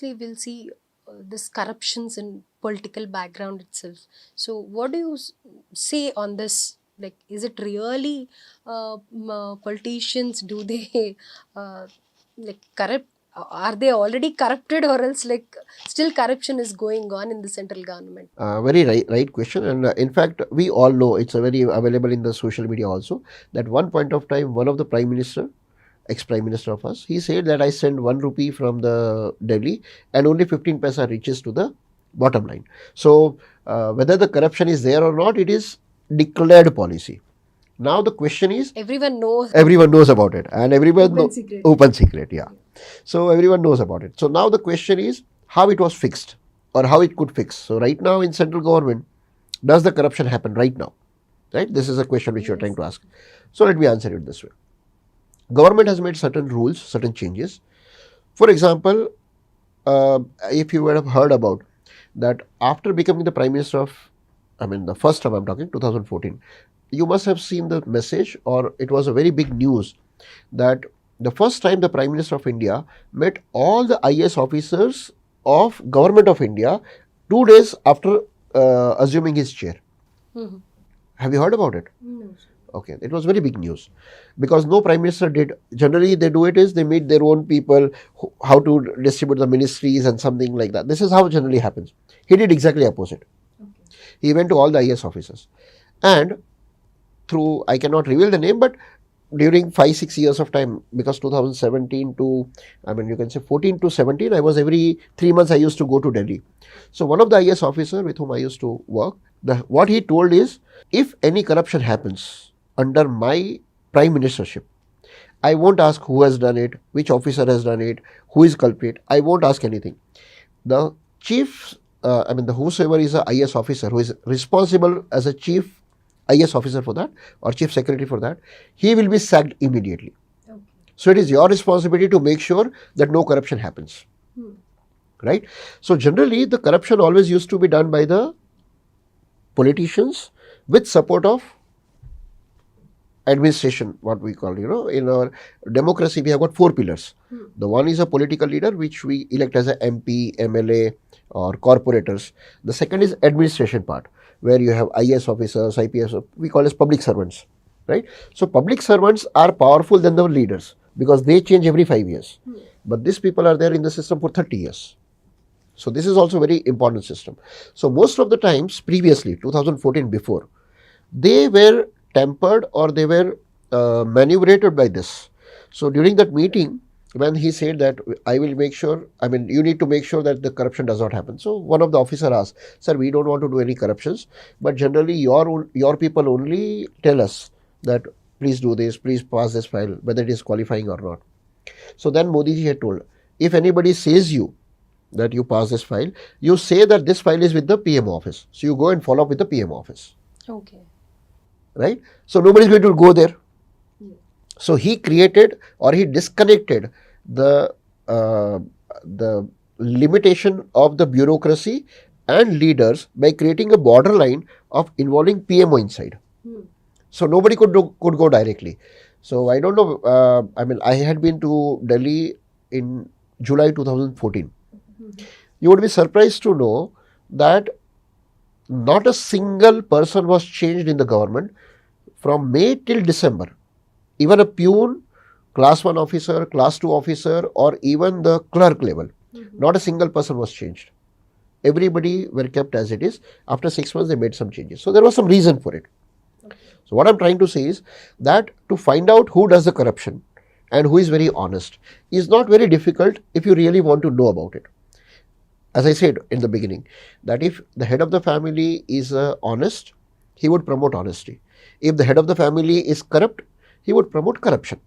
we'll see this corruptions in political background itself. So what do you say on this? Like, is it really politicians? Do they like corrupt? Are they already corrupted, or else like still corruption is going on in the central government? Very right question, and in fact, we all know it's a very available in the social media also. That one point of time, one of the prime minister, ex-prime minister of us, he said that I send 1 rupee from the Delhi and only 15 paisa reaches to the bottom line. So whether the corruption is there or not, it is declared policy. Now the question is, everyone knows about it, and open secret, yeah. So everyone knows about it. So now the question is how it was fixed or how it could fix. So right now in central government, does the corruption happen right now? Right? This is a question which you're trying to ask. So let me answer it this way. Government has made certain rules, certain changes. For example, if you would have heard about that after becoming the prime minister of, the first time I'm talking, 2014, you must have seen the message, or it was a very big news, that the first time the Prime Minister of India met all the IAS officers of Government of India 2 days after assuming his chair. Mhm. Have you heard about it? No, sir. Okay, it was very big news because no prime minister did. Generally, they do it is they meet their own people, how to distribute the ministries and something like that. This is how it generally happens. He did exactly opposite. Okay. He went to all the IAS officers, and through, I cannot reveal the name, but during 5-6 years of time, because 2017 to, you can say 14 to 17, I was every 3 months I used to go to Delhi. So one of the IAS officer with whom I used to work, what he told is, if any corruption happens under my prime ministership, I won't ask who has done it, which officer has done it, who is culprit. I won't ask anything. The chief, the whosoever is a IAS officer who is responsible as a chief IAS officer for that or chief secretary for that, he will be sacked immediately. Okay. So it is your responsibility to make sure that no corruption happens. Right? So generally the corruption always used to be done by the politicians with support of administration, what we call, in our democracy, we have got 4 pillars. The one is a political leader, which we elect as a MP, MLA or corporators. The second is administration part, where you have IAS officers, IPS, we call as public servants, right? So public servants are powerful than the leaders because they change every 5 years. But these people are there in the system for 30 years. So this is also very important system. So most of the times previously, 2014 before, they were tempered or they were manipulated by this. So during that meeting, when he said that I will make sure, you need to make sure that the corruption does not happen. So one of the officer asked, sir, we don't want to do any corruptions, but generally your people only tell us that please do this, please pass this file, whether it is qualifying or not. So then Modi ji had told, if anybody says you that you pass this file, you say that this file is with the PM office. So you go and follow up with the PM office. Okay. Right? So nobody is going to go there. So he created or he disconnected the limitation of the bureaucracy and leaders by creating a borderline of involving PMO inside. So nobody could go directly. So I don't know. I had been to Delhi in July 2014. You would be surprised to know that not a single person was changed in the government from May till December. Even a peon, class 1 officer, class 2 officer, or even the clerk level, not a single person was changed. Everybody were kept as it is. After 6 months, they made some changes. So there was some reason for it. So what I'm trying to say is that to find out who does the corruption and who is very honest is not very difficult if you really want to know about it. As I said in the beginning, that if the head of the family is honest, he would promote honesty. If the head of the family is corrupt, he would promote corruption.